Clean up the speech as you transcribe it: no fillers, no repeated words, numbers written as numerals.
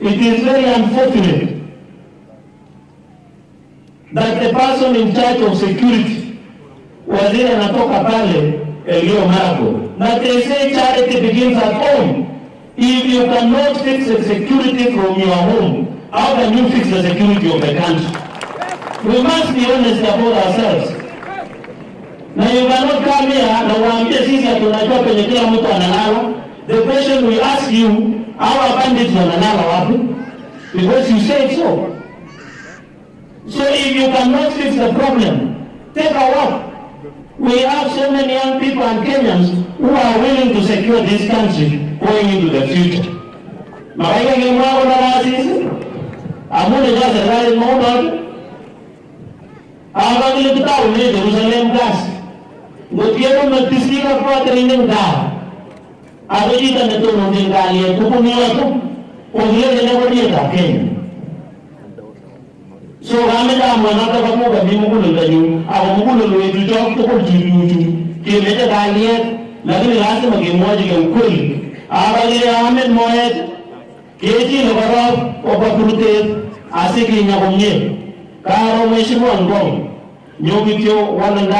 it is very unfortunate that the person in charge of security, waziri anatoka pale Elgeyo Marakwet, that they say charity begins at home. If you cannot fix the security from your home, how can you fix the security of the country? We must be honest about ourselves. Now you cannot come here na uambie sisi tunajua penye kila mtu analala. The question we ask you, our bandits wanalala wapi? Because you say so. So if you cannot fix the problem, take a walk. We have so many young people and Kenyans who are willing to secure this country going into the future. Makaika kimwako na waasisi, amune jasa serikali mmoja. Hapa kile kitao ni Jerusalem gas. Ngotiero mtisika kwa training da. Abejita netono ndingali tukumia tu. Ongele ne bodi ya Kenya. So rameda mwanaka pamoja bimungu ndanyu au mungu lwetu jok to kujuju kimeta dalie lakini lazima kimwaje kwa ukweli abale Ahmed Mohamed keji no baro obakurute asiki nyakomye karo mheshimiwa ngong nyogityo wananda